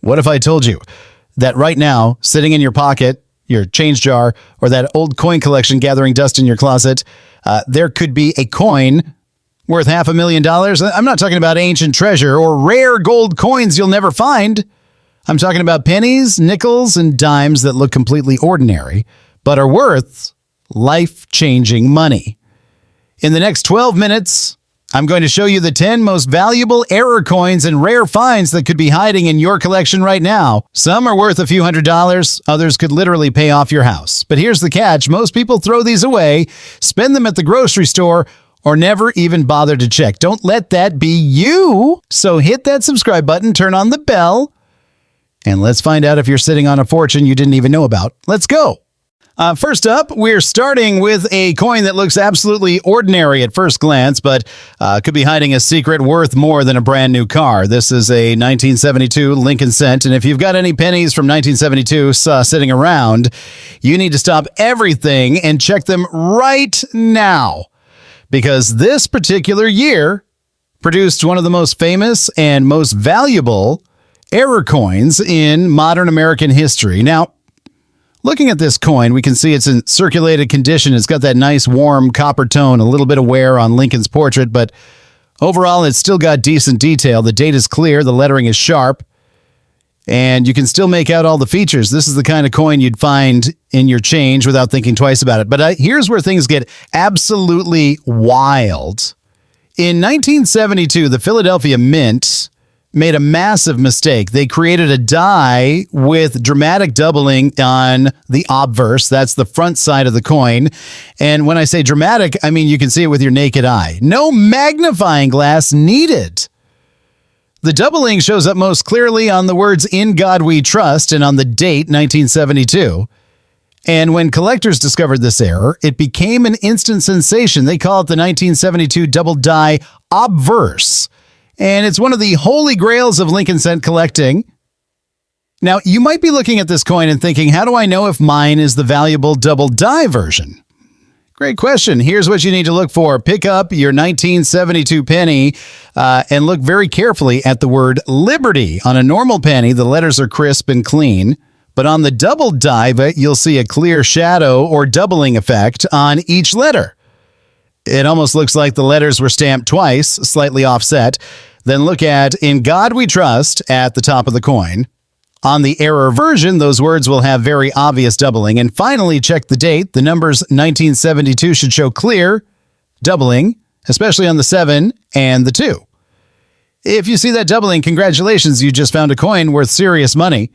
What if I told you that right now, sitting in your pocket, your change jar, or that old coin collection gathering dust in your closet, there could be a coin worth $500,000? I'm not talking about ancient treasure or rare gold coins you'll never find. I'm talking about pennies, nickels, and dimes that look completely ordinary, but are worth life-changing money. In the next 12 minutes, I'm going to show you the 10 most valuable error coins and rare finds that could be hiding in your collection right now. Some are worth a few $100s, others could literally pay off your house. But here's the catch: most people throw these away, spend them at the grocery store, or never even bother to check. Don't let that be you. So hit that subscribe button, turn on the bell, and let's find out if you're sitting on a fortune you didn't even know about. Let's go. First up, we're starting with a coin that looks absolutely ordinary at first glance, but could be hiding a secret worth more than a brand new car. This is a 1972 Lincoln cent, and if you've got any pennies from 1972 sitting around, you need to stop everything and check them right now, because this particular year produced one of the most famous and most valuable error coins in modern American history. Now, looking at this coin, we can see it's in circulated condition. It's got that nice warm copper tone, a little bit of wear on Lincoln's portrait, but overall it's still got decent detail. The date is clear, the lettering is sharp, and you can still make out all the features. This is the kind of coin you'd find in your change without thinking twice about it. But here's where things get absolutely wild. In 1972, the Philadelphia Mint made a massive mistake. They created a die with dramatic doubling on the obverse. That's the front side of the coin. And when I say dramatic, I mean you can see it with your naked eye. No magnifying glass needed. The doubling shows up most clearly on the words "In God We Trust" and on the date 1972. And when collectors discovered this error, it became an instant sensation. They call it the 1972 double die Obverse. And it's one of the holy grails of Lincoln cent collecting. Now, you might be looking at this coin and thinking, how do I know if mine is the valuable double die version? Great question. Here's what you need to look for. Pick up your 1972 penny and look very carefully at the word Liberty. On a normal penny, the letters are crisp and clean. But on the double die, you'll see a clear shadow or doubling effect on each letter. It almost looks like the letters were stamped twice, slightly offset. Then look at "In God We Trust" at the top of the coin. On the error version, those words will have very obvious doubling. And finally, check the date. The numbers 1972 should show clear doubling, especially on the 7 and the 2. If you see that doubling, congratulations, you just found a coin worth serious money.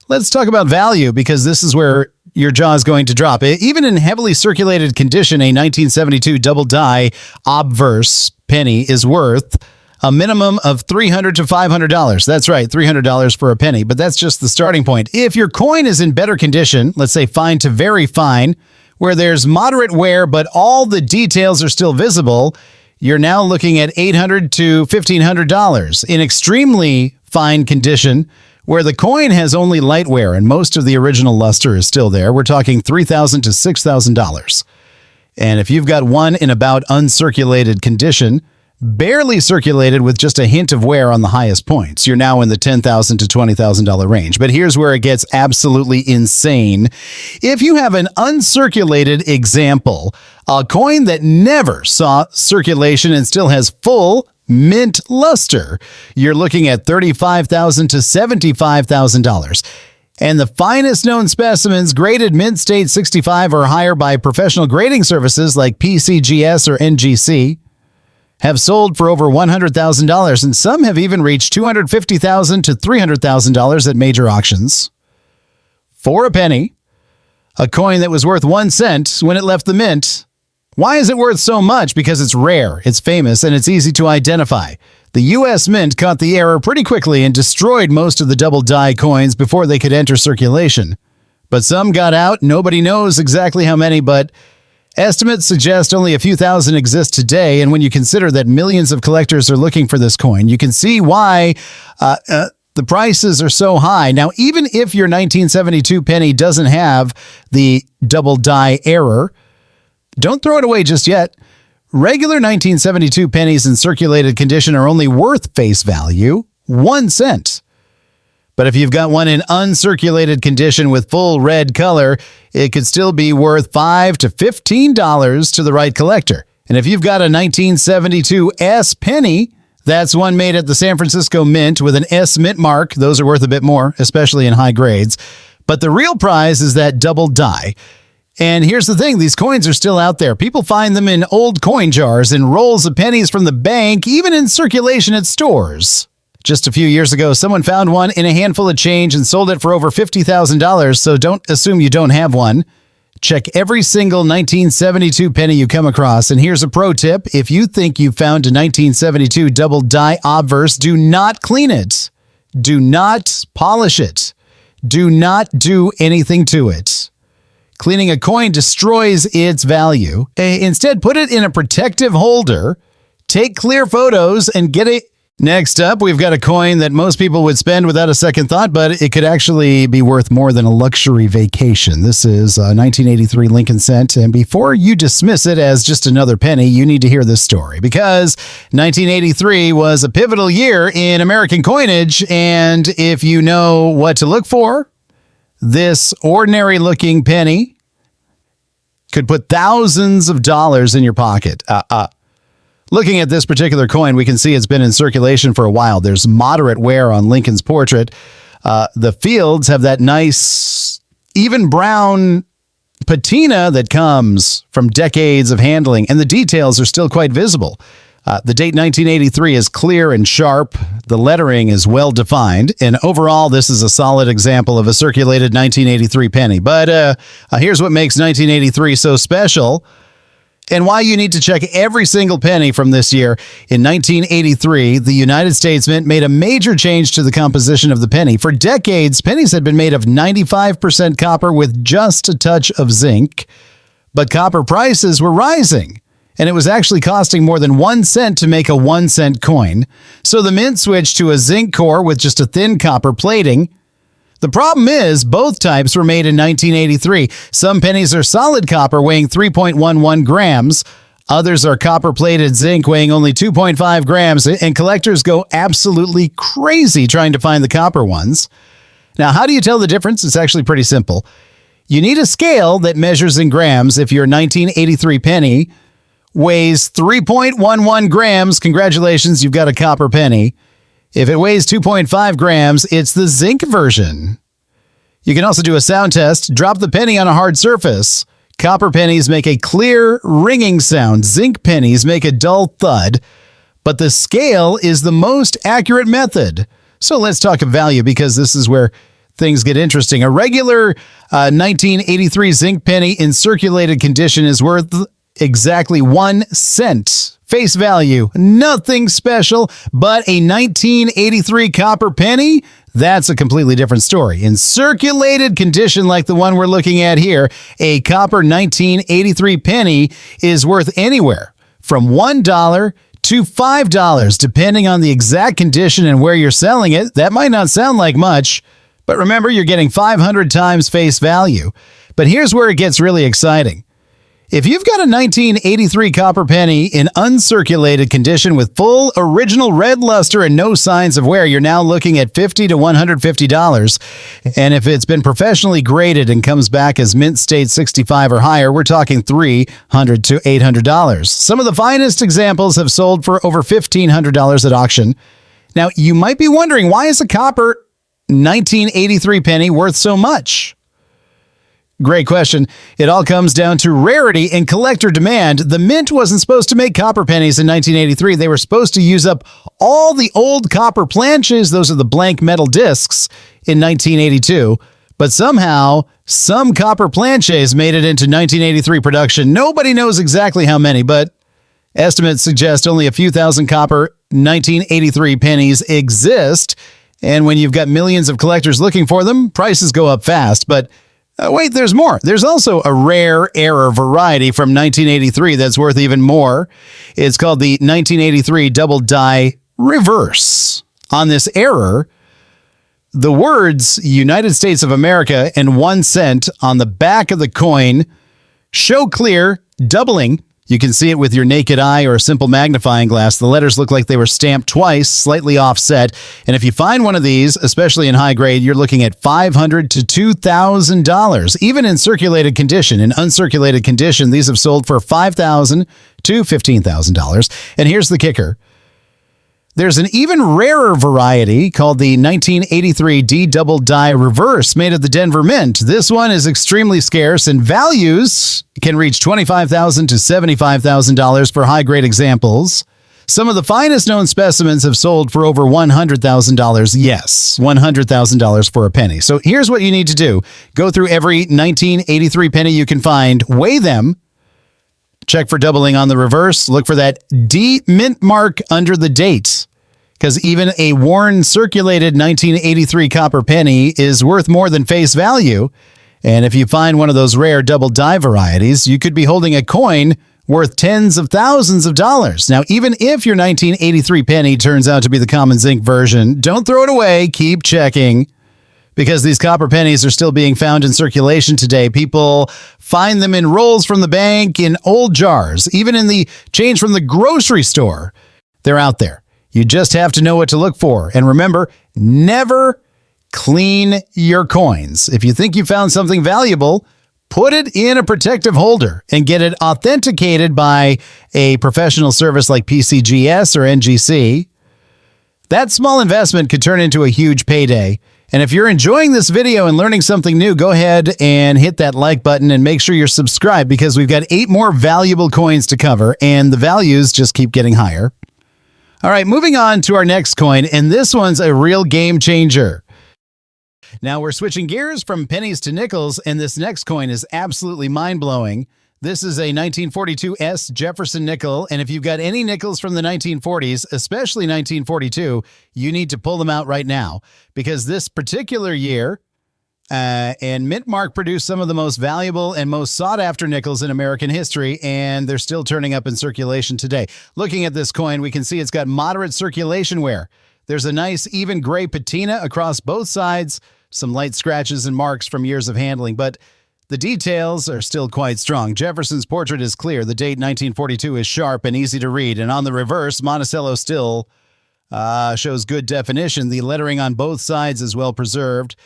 Let's talk about value, because this is where your jaw is going to drop. Even in heavily circulated condition, a 1972 double die obverse penny is worth a minimum of $300 to $500. That's right, $300 for a penny, but that's just the starting point. If your coin is in better condition, let's say fine to very fine, where there's moderate wear but all the details are still visible, you're now looking at $800 to $1,500. In extremely fine condition, where the coin has only light wear and most of the original luster is still there, we're talking $3,000 to $6,000. And if you've got one in about uncirculated condition, barely circulated with just a hint of wear on the highest points, you're now in the $10,000 to $20,000 range. But here's where it gets absolutely insane. If you have an uncirculated example, a coin that never saw circulation and still has full mint luster, you're looking at $35,000 to $75,000. And the finest known specimens, graded mint state 65 or higher by professional grading services like PCGS or NGC, have sold for over $100,000, and some have even reached $250,000 to $300,000 at major auctions. For a penny, a coin that was worth 1 cent when it left the mint. Why is it worth so much? Because it's rare, it's famous, and it's easy to identify. The U.S. Mint caught the error pretty quickly and destroyed most of the double die coins before they could enter circulation. But some got out. Nobody knows exactly how many, but estimates suggest only a few thousand exist today. And when you consider that millions of collectors are looking for this coin, you can see why the prices are so high. Now, even if your 1972 penny doesn't have the double die error, don't throw it away just yet. Regular 1972 pennies in circulated condition are only worth face value 1 cent. But if you've got one in uncirculated condition with full red color, it could still be worth $5 to $15 to the right collector. And if you've got a 1972 S penny, that's one made at the San Francisco Mint with an S mint mark. Those are worth a bit more, especially in high grades. But the real prize is that double die. And here's the thing, these coins are still out there. People find them in old coin jars and rolls of pennies from the bank, even in circulation at stores. Just a few years ago, someone found one in a handful of change and sold it for over $50,000, so don't assume you don't have one. Check every single 1972 penny you come across, and here's a pro tip. If you think you found a 1972 double die Obverse, do not clean it. Do not polish it. Do not do anything to it. Cleaning a coin destroys its value. Instead, put it in a protective holder, take clear photos, and get it. Next up, we've got a coin that most people would spend without a second thought, but it could actually be worth more than a luxury vacation. This is a 1983 Lincoln cent, and before you dismiss it as just another penny, you need to hear this story, because 1983 was a pivotal year in American coinage, and if you know what to look for, this ordinary-looking penny could put thousands of dollars in your pocket. Looking at this particular coin, we can see it's been in circulation for a while. There's moderate wear on Lincoln's portrait. The fields have that nice, even brown patina that comes from decades of handling, and the details are still quite visible. The date 1983 is clear and sharp. The lettering is well defined, and overall, this is a solid example of a circulated 1983 penny. But here's what makes 1983 so special, and why you need to check every single penny from this year. In 1983, the United States Mint made a major change to the composition of the penny. For decades, pennies had been made of 95% copper with just a touch of zinc, but copper prices were rising, and it was actually costing more than 1 cent to make a 1 cent coin. So the Mint switched to a zinc core with just a thin copper plating. The problem is, both types were made in 1983. Some pennies are solid copper weighing 3.11 grams. Others are copper-plated zinc weighing only 2.5 grams, and collectors go absolutely crazy trying to find the copper ones. Now, how do you tell the difference? It's actually pretty simple. You need a scale that measures in grams. If your 1983 penny weighs 3.11 grams, congratulations, you've got a copper penny. If it weighs 2.5 grams, it's the zinc version. You can also do a sound test. Drop the penny on a hard surface. Copper pennies make a clear, ringing sound. Zinc pennies make a dull thud. But the scale is the most accurate method. So let's talk value, because this is where things get interesting. A regular 1983 zinc penny in circulated condition is worth exactly 1 cent. Face value, nothing special, but a 1983 copper penny, that's a completely different story. In circulated condition like the one we're looking at here, a copper 1983 penny is worth anywhere from $1 to $5, depending on the exact condition and where you're selling it. That might not sound like much, but remember, you're getting 500 times face value. But here's where it gets really exciting. If you've got a 1983 copper penny in uncirculated condition with full original red luster and no signs of wear, you're now looking at $50 to $150. And if it's been professionally graded and comes back as Mint State 65 or higher, we're talking $300 to $800. Some of the finest examples have sold for over $1,500 at auction. Now, you might be wondering, why is a copper 1983 penny worth so much? Great question. It all comes down to rarity and collector demand. The Mint wasn't supposed to make copper pennies in 1983. They were supposed to use up all the old copper planches, those are the blank metal discs, in 1982. But somehow, some copper planches made it into 1983 production. Nobody knows exactly how many, but estimates suggest only a few thousand copper 1983 pennies exist. And when you've got millions of collectors looking for them, prices go up fast. But wait, there's more. There's also a rare error variety from 1983 that's worth even more. It's called the 1983 double die reverse. On this error, the words United States of America and 1 cent on the back of the coin show clear, doubling You can see it with your naked eye or a simple magnifying glass. The letters look like they were stamped twice, slightly offset. And if you find one of these, especially in high grade, you're looking at $500 to $2,000, even in circulated condition. In uncirculated condition, these have sold for $5,000 to $15,000. And here's the kicker. There's an even rarer variety called the 1983 D Double Die Reverse made at the Denver Mint. This one is extremely scarce and values can reach $25,000 to $75,000 for high-grade examples. Some of the finest known specimens have sold for over $100,000. Yes, $100,000 for a penny. So here's what you need to do. Go through every 1983 penny you can find, weigh them, check for doubling on the reverse. Look for that D mint mark under the date, because even a worn, circulated 1983 copper penny is worth more than face value. And if you find one of those rare double die varieties, you could be holding a coin worth tens of thousands of dollars. Now, even if your 1983 penny turns out to be the common zinc version, don't throw it away. Keep checking, because these copper pennies are still being found in circulation today. People find them in rolls from the bank, in old jars, even in the change from the grocery store. They're out there. You just have to know what to look for. And remember, never clean your coins. If you think you found something valuable, put it in a protective holder and get it authenticated by a professional service like PCGS or NGC. That small investment could turn into a huge payday. And if you're enjoying this video and learning something new, go ahead and hit that like button and make sure you're subscribed, because we've got 8 more valuable coins to cover and the values just keep getting higher. All right, moving on to our next coin, and this one's a real game changer. Now we're switching gears from pennies to nickels, and this next coin is absolutely mind-blowing. This is a 1942 S Jefferson nickel, and if you've got any nickels from the 1940s, especially 1942, you need to pull them out right now, because this particular year, and Mint Mark produced some of the most valuable and most sought-after nickels in American history, and they're still turning up in circulation today. Looking at this coin, we can see it's got moderate circulation wear. There's a nice even gray patina across both sides, some light scratches and marks from years of handling, but the details are still quite strong. Jefferson's portrait is clear. The date 1942 is sharp and easy to read. And on the reverse, Monticello still shows good definition. The lettering on both sides is well preserved.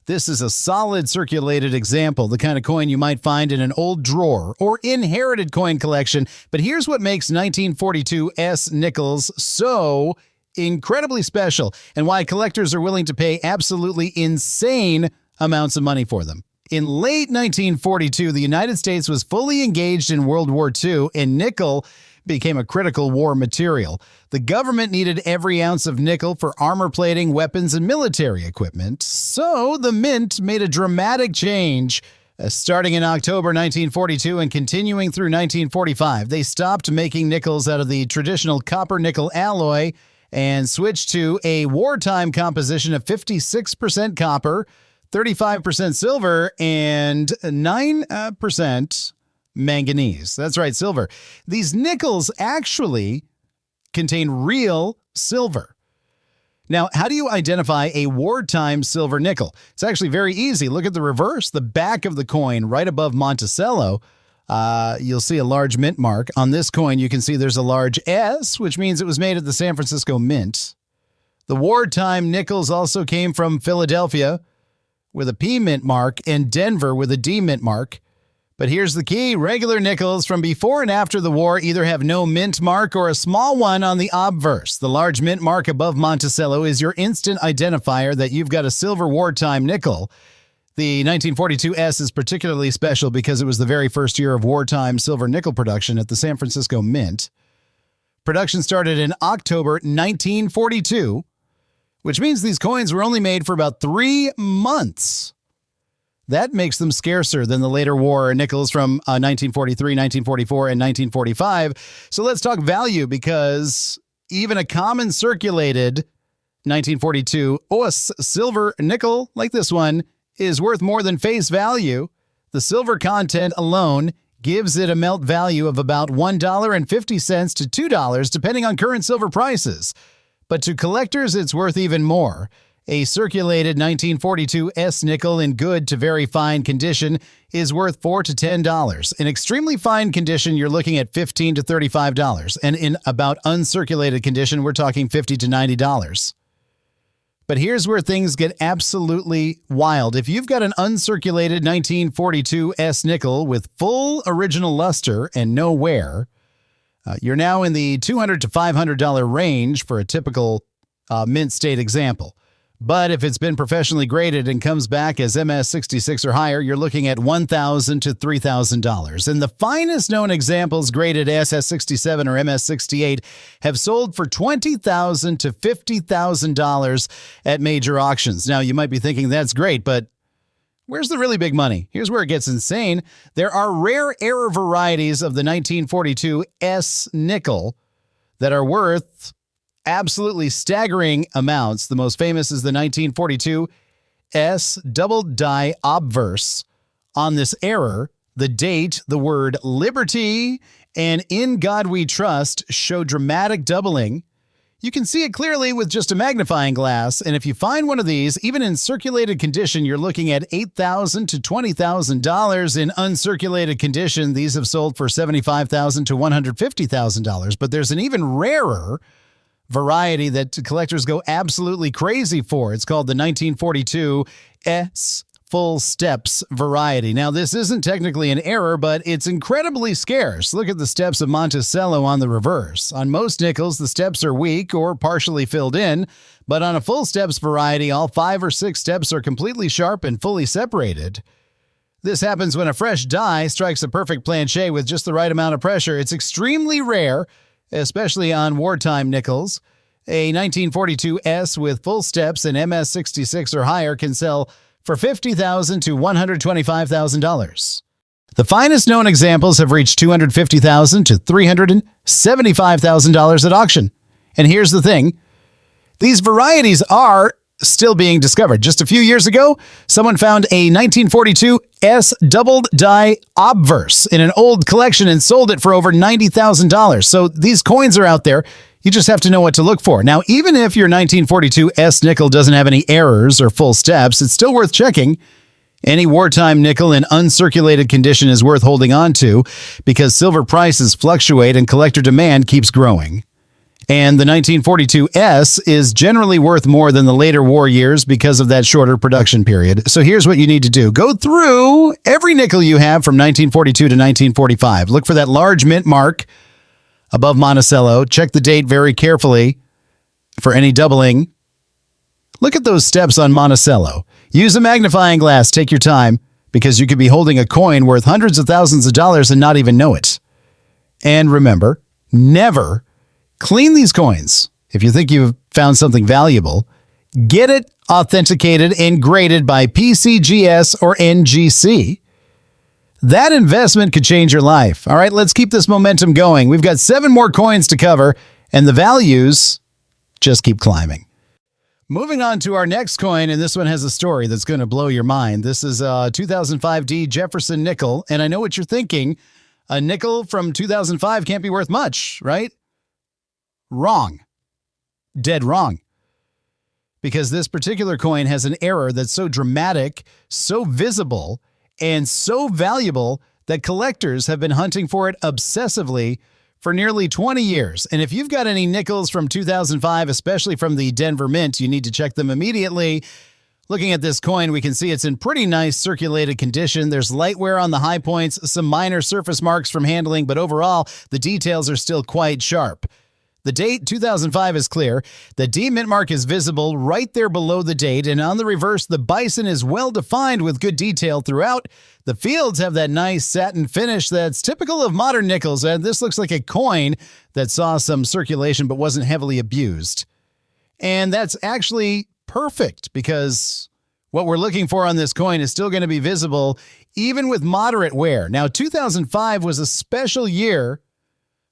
This is a solid circulated example, the kind of coin you might find in an old drawer or inherited coin collection. But here's what makes 1942 S nickels so incredibly special, and why collectors are willing to pay absolutely insane amounts of money for them. In late 1942, the United States was fully engaged in World War II, and nickel became a critical war material. The government needed every ounce of nickel for armor plating, weapons, and military equipment. So the Mint made a dramatic change. Starting in October 1942 and continuing through 1945, they stopped making nickels out of the traditional copper-nickel alloy and switched to a wartime composition of 56% copper, 35% silver, and 9% manganese. That's right, silver. These nickels actually contain real silver. Now, how do you identify a wartime silver nickel? It's actually very easy. Look at the reverse, the back of the coin right above Monticello. You'll see a large mint mark. On this coin, you can see there's a large S, which means it was made at the San Francisco Mint. The wartime nickels also came from Philadelphia with a P mint mark and Denver with a D mint mark. But here's the key. Regular nickels from before and after the war either have no mint mark or a small one on the obverse. The large mint mark above Monticello is your instant identifier that you've got a silver wartime nickel. The 1942 S is particularly special because it was the very first year of wartime silver nickel production at the San Francisco Mint. Production started in October 1942, which means these coins were only made for about 3 months. That makes them scarcer than the later war nickels from 1943, 1944, and 1945. So let's talk value, because even a common circulated 1942 OS silver nickel like this one is worth more than face value. The silver content alone gives it a melt value of about $1.50 to $2, depending on current silver prices. But to collectors, it's worth even more. A circulated 1942 S nickel in good to very fine condition is worth $4 to $10. In extremely fine condition, you're looking at $15 to $35. And in about uncirculated condition, we're talking $50 to $90. But here's where things get absolutely wild. If you've got an uncirculated 1942 S nickel with full original luster and no wear, you're now in the $200 to $500 range for a typical mint state example. But if it's been professionally graded and comes back as MS66 or higher, you're looking at $1,000 to $3,000. And the finest known examples graded SS67 or MS68 have sold for $20,000 to $50,000 at major auctions. Now, you might be thinking that's great, but where's the really big money? Here's where it gets insane. There are rare error varieties of the 1942 S nickel that are worth absolutely staggering amounts. The most famous is the 1942 S double die Obverse. On this error, the date, the word liberty, and in God we trust show dramatic doubling. You can see it clearly with just a magnifying glass, and if you find one of these, even in circulated condition, you're looking at $8,000 to $20,000. In uncirculated condition, these have sold for $75,000 to $150,000. But there's an even rarer variety that collectors go absolutely crazy for. It's called the 1942 S full steps variety. Now, this isn't technically an error, but it's incredibly scarce. Look at the steps of Monticello on the reverse. On most nickels, the steps are weak or partially filled in, but on a full steps variety, all 5 or 6 steps are completely sharp and fully separated. This happens when a fresh die strikes a perfect planchet with just the right amount of pressure. It's extremely rare, especially on wartime nickels. A 1942 S with full steps and MS66 or higher can sell for $50,000 to $125,000. The finest known examples have reached $250,000 to $375,000 at auction. And here's the thing. These varieties are still being discovered. Just a few years ago, someone found a 1942 S doubled die Obverse in an old collection and sold it for over $90,000. So these coins are out there. You just have to know what to look for. Now, even if your 1942 S nickel doesn't have any errors or full steps, it's still worth checking. Any wartime nickel in uncirculated condition is worth holding on to because silver prices fluctuate and collector demand keeps growing. And the 1942 S is generally worth more than the later war years because of that shorter production period. So here's what you need to do. Go through every nickel you have from 1942 to 1945. Look for that large mint mark above Monticello. Check the date very carefully for any doubling. Look at those steps on Monticello. Use a magnifying glass. Take your time because you could be holding a coin worth hundreds of thousands of dollars and not even know it. And remember, never clean these coins. If you think you've found something valuable, get it authenticated and graded by PCGS or NGC. That investment could change your life. All right, let's keep this momentum going. We've got 7 more coins to cover, and the values just keep climbing. Moving on to our next coin, and this one has a story that's going to blow your mind. This is a 2005 D Jefferson nickel, and I know what you're thinking. A nickel from 2005 can't be worth much, right? Wrong. Dead wrong. Because this particular coin has an error that's so dramatic, so visible, and so valuable that collectors have been hunting for it obsessively for nearly 20 years. And if you've got any nickels from 2005, especially from the Denver Mint, you need to check them immediately. Looking at this coin, we can see it's in pretty nice circulated condition. There's light wear on the high points, some minor surface marks from handling, but overall, the details are still quite sharp. The date, 2005, is clear. The D mint mark is visible right there below the date, and on the reverse, the bison is well defined with good detail throughout. The fields have that nice satin finish that's typical of modern nickels, and this looks like a coin that saw some circulation but wasn't heavily abused. And that's actually perfect because what we're looking for on this coin is still going to be visible even with moderate wear. Now, 2005 was a special year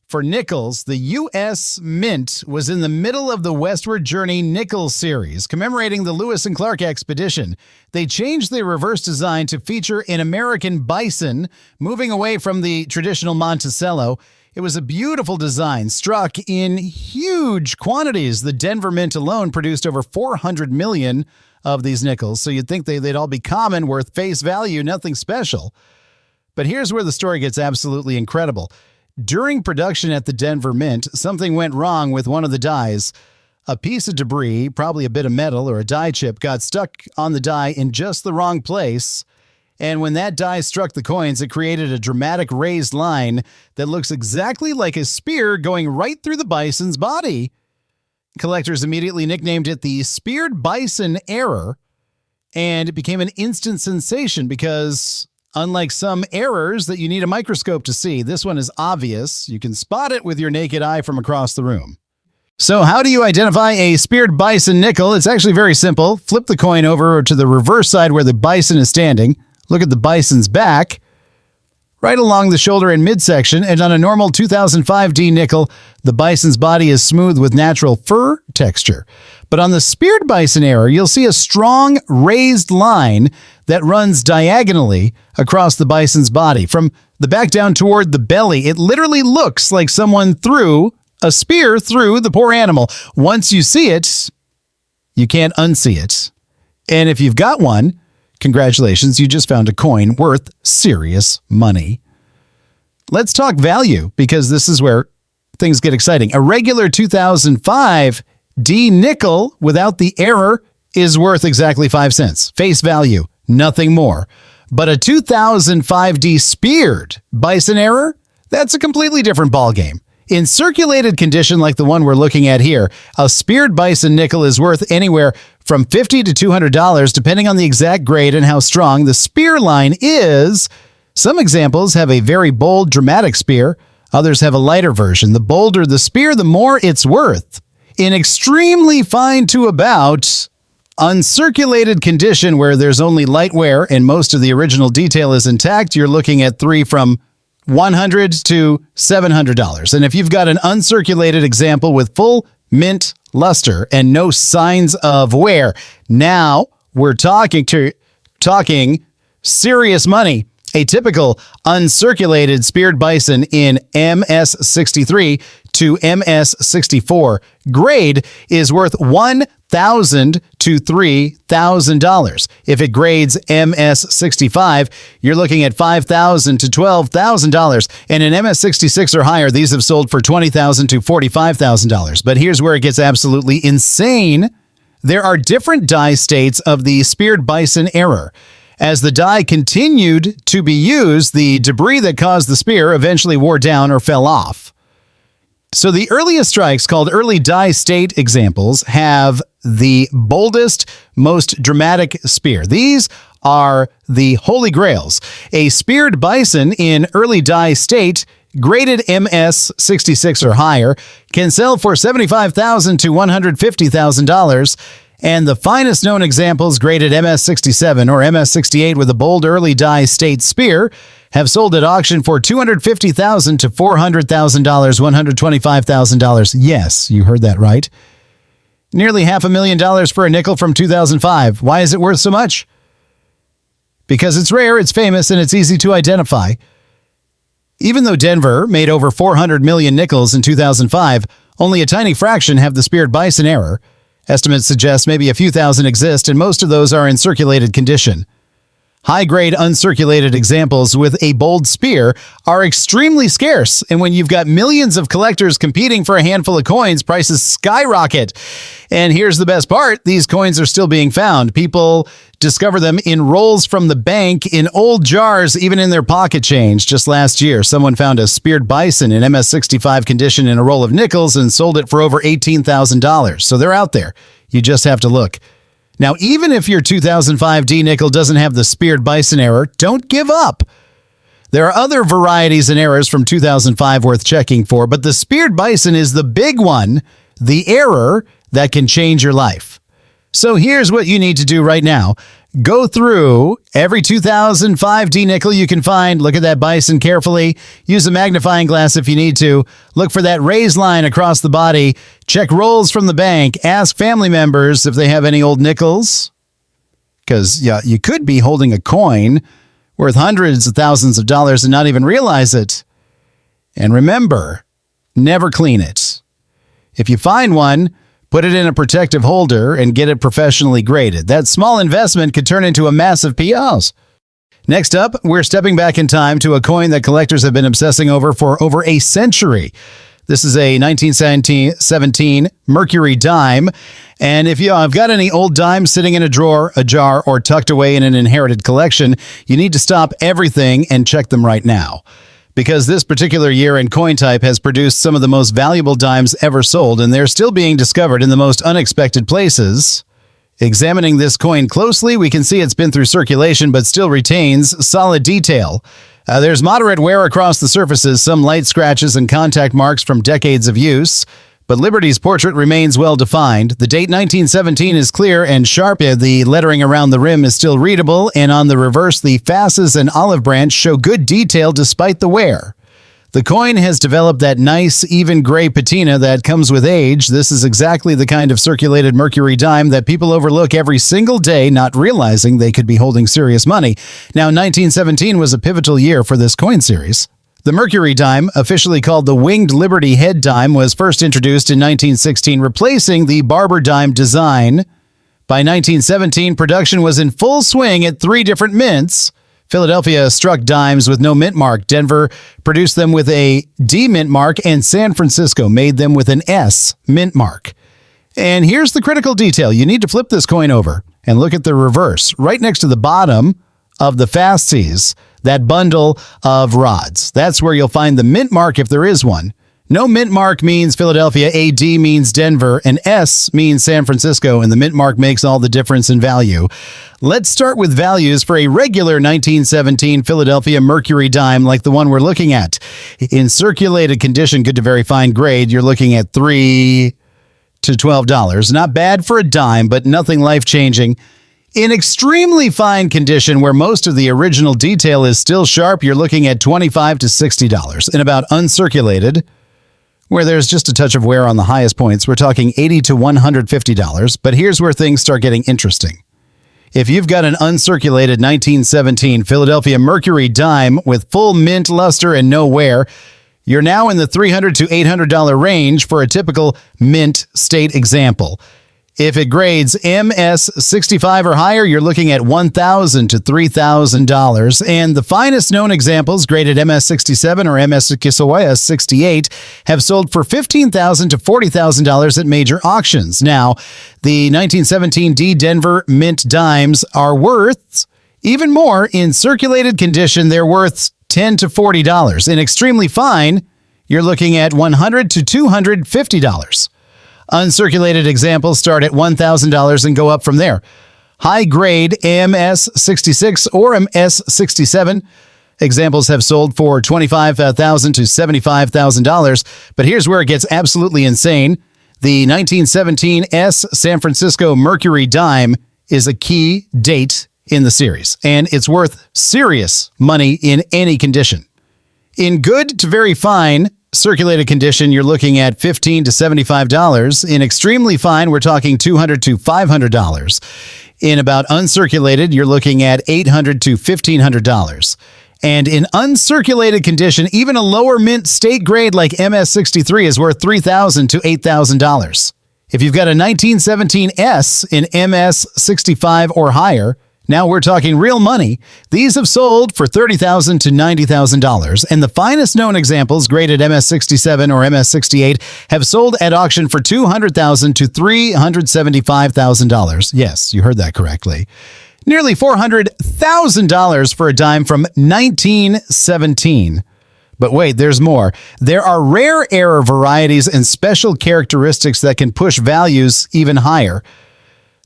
for nickels. The U.S. Mint was in the middle of the Westward Journey Nickel Series, commemorating the Lewis and Clark expedition. They changed their reverse design to feature an American bison, moving away from the traditional Monticello. It was a beautiful design, struck in huge quantities. The Denver Mint alone produced over 400 million of these nickels, so you'd think they'd all be common, worth face value, nothing special. But here's where the story gets absolutely incredible. During production at the Denver Mint, something went wrong with one of the dies. A piece of debris, probably a bit of metal or a die chip, got stuck on the die in just the wrong place. And when that die struck the coins, it created a dramatic raised line that looks exactly like a spear going right through the bison's body. Collectors immediately nicknamed it the Speared Bison Error, and it became an instant sensation because, unlike some errors that you need a microscope to see, this one is obvious. You can spot it with your naked eye from across the room. So how do you identify a speared bison nickel? It's actually very simple. Flip the coin over to the reverse side where the bison is standing. Look at the bison's back, right along the shoulder and midsection, and on a normal 2005D nickel, the bison's body is smooth with natural fur texture. But on the speared bison error, you'll see a strong raised line that runs diagonally across the bison's body. From the back down toward the belly, it literally looks like someone threw a spear through the poor animal. Once you see it, you can't unsee it. And if you've got one, congratulations, you just found a coin worth serious money. Let's talk value, because this is where things get exciting. A regular 2005 D nickel without the error is worth exactly 5 cents. Face value, nothing more. But a 2005 D speared bison error, that's a completely different ballgame. In circulated condition like the one we're looking at here, a speared bison nickel is worth anywhere from $50 to $200, depending on the exact grade and how strong the spear line is. Some examples have a very bold, dramatic spear. Others have a lighter version. The bolder the spear, the more it's worth. In extremely fine to about uncirculated condition where there's only light wear and most of the original detail is intact, you're looking at three from $100 to $700. And if you've got an uncirculated example with full mint luster and no signs of wear, now we're talking serious money. A typical uncirculated speared bison in MS63 to MS64 grade is worth $1,000 to $3,000. If it grades MS65, you're looking at $5,000 to $12,000. And in MS66 or higher, these have sold for $20,000 to $45,000. But here's where it gets absolutely insane. There are different die states of the speared bison error. As the die continued to be used, the debris that caused the spear eventually wore down or fell off. So the earliest strikes, called early die state examples, have the boldest, most dramatic spear. These are the holy grails. A speared bison in early die state, graded MS66 or higher, can sell for $75,000 to $150,000. And the finest known examples, graded MS67 or MS68 with a bold early die state spear, have sold at auction for $250,000 to $400,000, $125,000. Yes, you heard that right. Nearly $500,000 for a nickel from 2005. Why is it worth so much? Because it's rare, it's famous, and it's easy to identify. Even though Denver made over 400 million nickels in 2005, only a tiny fraction have the speared bison error. Estimates suggest maybe a few thousand exist, and most of those are in circulated condition. High-grade uncirculated examples with a bold spear are extremely scarce, and when you've got millions of collectors competing for a handful of coins, prices skyrocket. And here's the best part, these coins are still being found. People discover them in rolls from the bank, in old jars, even in their pocket change. Just last year, someone found a speared bison in MS65 condition in a roll of nickels and sold it for over $18,000. So they're out there. You just have to look. Now, even if your 2005 D nickel doesn't have the speared bison error, don't give up. There are other varieties and errors from 2005 worth checking for, but the speared bison is the big one, the error that can change your life. So here's what you need to do right now. Go through every 2005 D nickel you can find. Look at that bison carefully. Use a magnifying glass if you need to. Look for that raised line across the body. Check rolls from the bank. Ask family members if they have any old nickels. Because yeah, you could be holding a coin worth hundreds of thousands of dollars and not even realize it. And remember, never clean it. If you find one, put it in a protective holder and get it professionally graded. That small investment could turn into a massive POs. Next up, we're stepping back in time to a coin that collectors have been obsessing over for over a century. This is a 1917 Mercury Dime. And if you have got any old dimes sitting in a drawer, a jar, or tucked away in an inherited collection, you need to stop everything and check them right now. Because this particular year and coin type has produced some of the most valuable dimes ever sold, and they're still being discovered in the most unexpected places. Examining this coin closely, we can see it's been through circulation but still retains solid detail. There's moderate wear across the surfaces, some light scratches and contact marks from decades of use, but Liberty's portrait remains well defined. The date 1917 is clear and sharp. The lettering around the rim is still readable, and on the reverse, the fasces and olive branch show good detail despite the wear. The coin has developed that nice, even gray patina that comes with age. This is exactly the kind of circulated Mercury dime that people overlook every single day, not realizing they could be holding serious money. Now, 1917 was a pivotal year for this coin series. The Mercury dime, officially called the Winged Liberty Head dime, was first introduced in 1916, replacing the Barber dime design. By 1917, production was in full swing at 3 different mints. Philadelphia struck dimes with no mint mark. Denver produced them with a D mint mark, and San Francisco made them with an S mint mark. And here's the critical detail. You need to flip this coin over and look at the reverse. Right next to the bottom of the fasces, that bundle of rods. That's where you'll find the mint mark if there is one. No mint mark means Philadelphia, a D means Denver, and S means San Francisco, and the mint mark makes all the difference in value. Let's start with values for a regular 1917 Philadelphia Mercury dime like the one we're looking at. In circulated condition, good to very fine grade, you're looking at $3 to $12. Not bad for a dime, but nothing life-changing. In extremely fine condition, where most of the original detail is still sharp, you're looking at $25 to $60. In about uncirculated, where there's just a touch of wear on the highest points, we're talking $80 to $150. But here's where things start getting interesting. If you've got an uncirculated 1917 Philadelphia Mercury dime with full mint luster and no wear, you're now in the $300 to $800 range for a typical mint state example. If it grades MS65 or higher, you're looking at $1,000 to $3,000. And the finest known examples, graded MS67 or MS68, have sold for $15,000 to $40,000 at major auctions. Now, the 1917 D Denver Mint dimes are worth even more. In circulated condition, they're worth $10 to $40. In extremely fine, you're looking at $100 to $250. Uncirculated examples start at $1,000 and go up from there. High-grade MS66 or MS67 examples have sold for $25,000 to $75,000. But here's where it gets absolutely insane. The 1917 S San Francisco Mercury dime is a key date in the series, and it's worth serious money in any condition. In good to very fine circulated condition, you're looking at $15 to $75. In extremely fine, we're talking $200 to $500. In about uncirculated, you're looking at $800 to $1,500. And in uncirculated condition, even a lower mint state grade like MS63 is worth $3,000 to $8,000. If you've got a 1917 S in MS65 or higher, now we're talking real money. These have sold for $30,000 to $90,000, and the finest known examples, graded MS67 or MS68, have sold at auction for $200,000 to $375,000. Yes, you heard that correctly. Nearly $400,000 for a dime from 1917. But wait, there's more. There are rare error varieties and special characteristics that can push values even higher.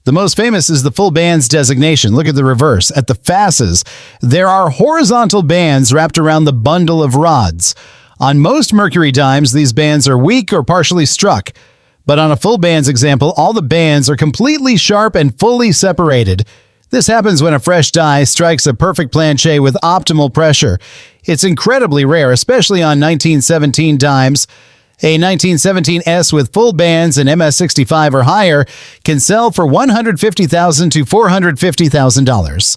The most famous is the full bands designation. Look at the reverse. At the fasces, there are horizontal bands wrapped around the bundle of rods. On most Mercury dimes, these bands are weak or partially struck. But on a full bands example, all the bands are completely sharp and fully separated. This happens when a fresh die strikes a perfect planche with optimal pressure. It's incredibly rare, especially on 1917 dimes. A 1917 S with full bands and MS65 or higher can sell for $150,000 to $450,000.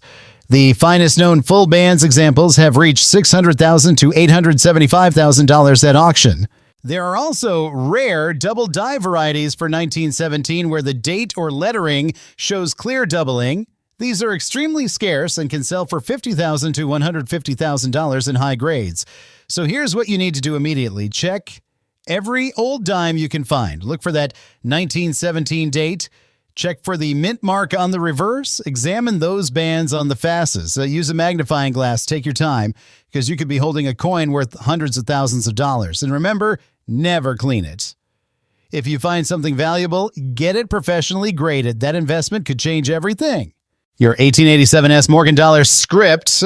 The finest known full bands examples have reached $600,000 to $875,000 at auction. There are also rare double die varieties for 1917 where the date or lettering shows clear doubling. These are extremely scarce and can sell for $50,000 to $150,000 in high grades. So here's what you need to do immediately. Check every old dime you can find. Look for that 1917 date. Check for the mint mark on the reverse. Examine those bands on the fasces. Use a magnifying glass. Take your time because you could be holding a coin worth hundreds of thousands of dollars. And remember, never clean it. If you find something valuable, get it professionally graded. That investment could change everything. Your 1887 Morgan dollar script.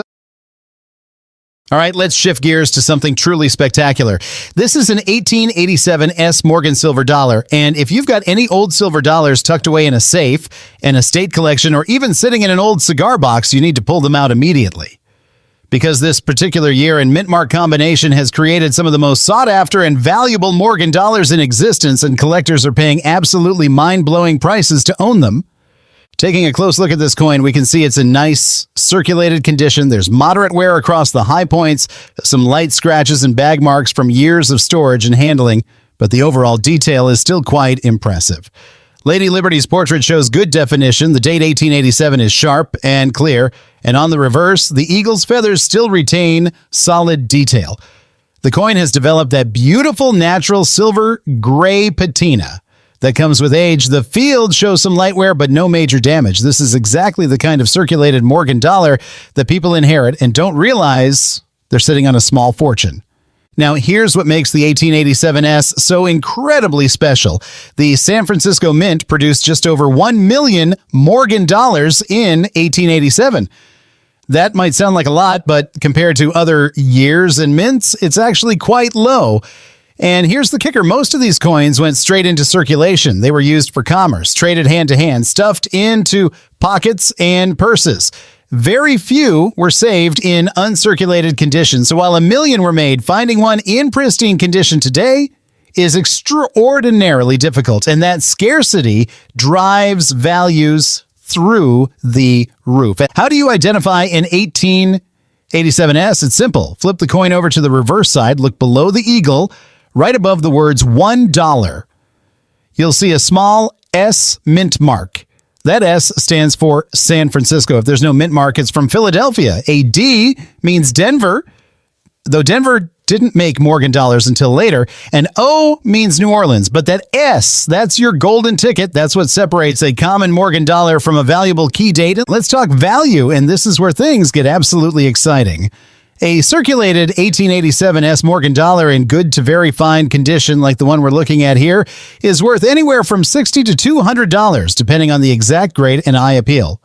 All right, let's shift gears to something truly spectacular. This is an 1887 Morgan silver dollar, and if you've got any old silver dollars tucked away in a safe, an estate collection, or even sitting in an old cigar box, you need to pull them out immediately. Because this particular year and mint mark combination has created some of the most sought-after and valuable Morgan dollars in existence, and collectors are paying absolutely mind-blowing prices to own them. Taking a close look at this coin, we can see it's in nice circulated condition. There's moderate wear across the high points, some light scratches and bag marks from years of storage and handling, but the overall detail is still quite impressive. Lady Liberty's portrait shows good definition. The date 1887 is sharp and clear, and on the reverse, the eagle's feathers still retain solid detail. The coin has developed that beautiful natural silver gray patina that comes with age. The field shows some light wear, but no major damage. This is exactly the kind of circulated Morgan dollar that people inherit and don't realize they're sitting on a small fortune. Now, here's what makes the 1887 so incredibly special. The San Francisco Mint produced just over 1 million Morgan dollars in 1887. That might sound like a lot, but compared to other years and mints, it's actually quite low. And here's the kicker. Most of these coins went straight into circulation. They were used for commerce, traded hand to hand, stuffed into pockets and purses. Very few were saved in uncirculated condition. So while 1 million were made, finding one in pristine condition today is extraordinarily difficult. And that scarcity drives values through the roof. How do you identify an 1887 It's simple. Flip the coin over to the reverse side, look below the eagle, right above the words $1. You'll see a small S mint mark. That S stands for San Francisco. If there's no mint mark, it's from Philadelphia. A D means Denver, though Denver didn't make Morgan dollars until later. And O means New Orleans. But that S, that's your golden ticket. That's what separates a common Morgan dollar from a valuable key date. Let's talk value, and this is where things get absolutely exciting. A circulated 1887 Morgan dollar in good to very fine condition, like the one we're looking at here, is worth anywhere from $60 to $200, depending on the exact grade and eye appeal.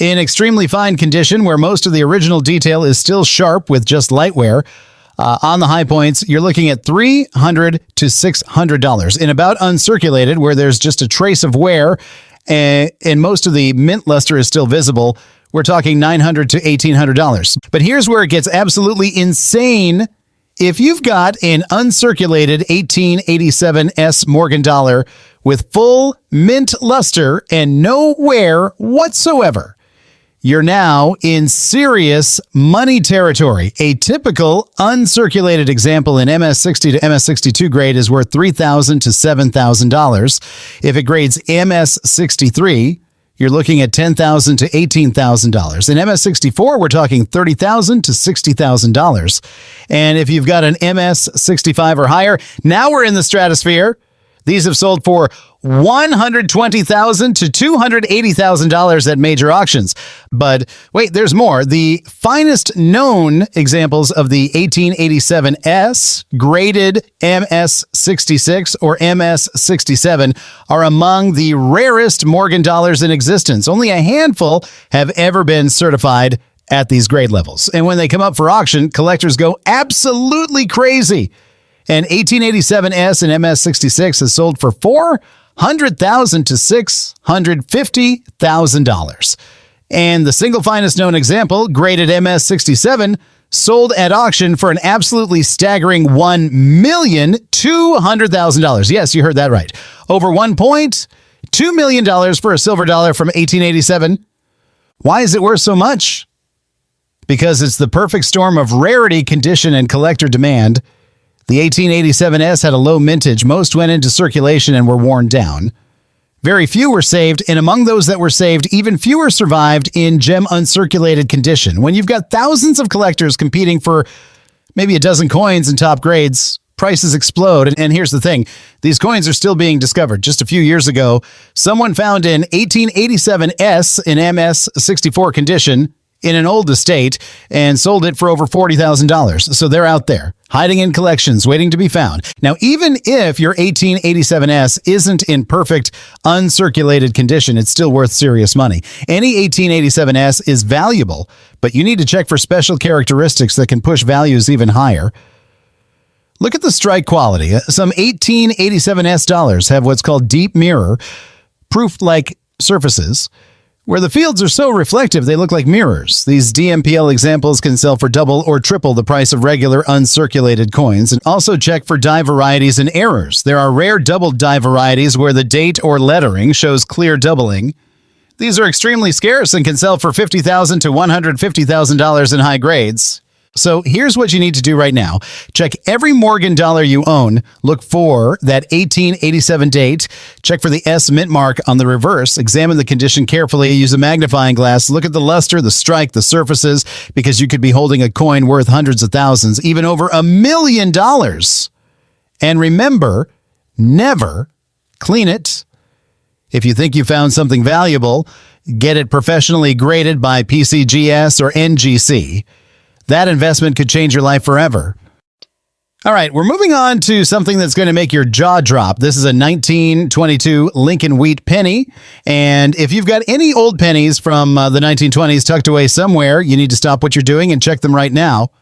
In extremely fine condition, where most of the original detail is still sharp with just light wear, on the high points, you're looking at $300 to $600. In about uncirculated, where there's just a trace of wear, and most of the mint luster is still visible, we're talking $900 to $1,800. But here's where it gets absolutely insane. If you've got an uncirculated 1887 Morgan dollar with full mint luster and no wear whatsoever, you're now in serious money territory. A typical uncirculated example in MS60 to MS62 grade is worth $3,000 to $7,000. If it grades MS63, you're looking at $10,000 to $18,000. In MS64, we're talking $30,000 to $60,000. And if you've got an MS65 or higher, now we're in the stratosphere. These have sold for $120,000 to $280,000 at major auctions. But wait, there's more. The finest known examples of the 1887 graded MS66 or MS67 are among the rarest Morgan dollars in existence. Only a handful have ever been certified at these grade levels. And when they come up for auction, collectors go absolutely crazy. An 1887 and MS66 has sold for $400,000 to $650,000. And the single finest known example, graded MS67, sold at auction for an absolutely staggering $1,200,000. Yes, you heard that right. Over $1.2 million for a silver dollar from 1887. Why is it worth so much? because it's the perfect storm of rarity, condition, and collector demand. The 1887S had a low mintage. Most went into circulation and were worn down. Very few were saved, and among those that were saved, even fewer survived in gem uncirculated condition. When you've got thousands of collectors competing for maybe a dozen coins in top grades, prices explode. And here's the thing. These coins are still being discovered. Just a few years ago, someone found an 1887S in MS-64 condition in an old estate and sold it for over $40,000. So they're out there, hiding in collections, waiting to be found. Now, even if your 1887S isn't in perfect, uncirculated condition, it's still worth serious money. Any 1887S is valuable, but you need to check for special characteristics that can push values even higher. Look at the strike quality. Some 1887S dollars have what's called deep mirror, proof-like surfaces, where the fields are so reflective they look like mirrors. These DMPL examples can sell for double or triple the price of regular uncirculated coins. And also check for die varieties and errors. There are rare doubled die varieties where the date or lettering shows clear doubling. These are extremely scarce and can sell for $50,000 to $150,000 in high grades. So here's what you need to do right now. Check every Morgan dollar you own. Look for that 1887 date. Check for the S mint mark on the reverse. Examine the condition carefully. Use a magnifying glass. Look at the luster, the strike, the surfaces, because you could be holding a coin worth hundreds of thousands, even over $1 million. And remember, never clean it. If you think you found something valuable, get it professionally graded by PCGS or NGC. That investment could change your life forever. All right, we're moving on to something that's going to make your jaw drop. This is a 1922 Lincoln Wheat penny. And if you've got any old pennies from the 1920s tucked away somewhere, you need to stop what you're doing and check them right now.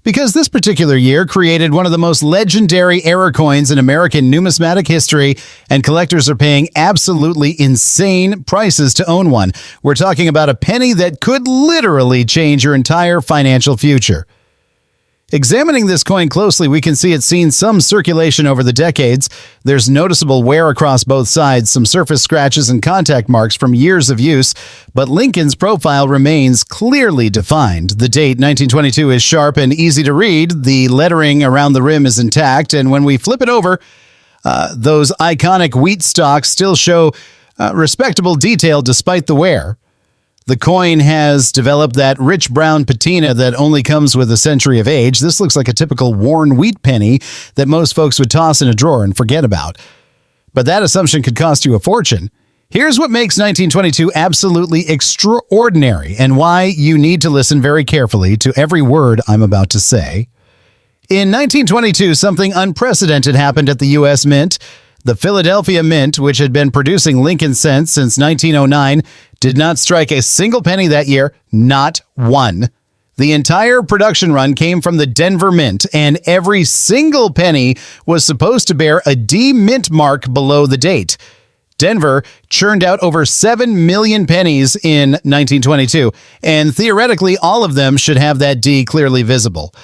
Because this particular year created one of the most legendary error coins in American numismatic history, and collectors are paying absolutely insane prices to own one. We're talking about a penny that could literally change your entire financial future. Examining this coin closely, we can see it's seen some circulation over the decades. There's noticeable wear across both sides, some surface scratches and contact marks from years of use, but Lincoln's profile remains clearly defined. The date, 1922, is sharp and easy to read. The lettering around the rim is intact, and when we flip it over, those iconic wheat stalks still show respectable detail despite the wear. The coin has developed that rich brown patina that only comes with a century of age. This looks like a typical worn wheat penny that most folks would toss in a drawer and forget about. But that assumption could cost you a fortune. Here's what makes 1922 absolutely extraordinary and why you need to listen very carefully to every word I'm about to say. In 1922, something unprecedented happened at the U.S. Mint. The Philadelphia Mint, which had been producing Lincoln cents since 1909, did not strike a single penny that year, not one. The entire production run came from the Denver Mint, and every single penny was supposed to bear a D mint mark below the date. Denver churned out over 7 million pennies in 1922, and theoretically all of them should have that D clearly visible.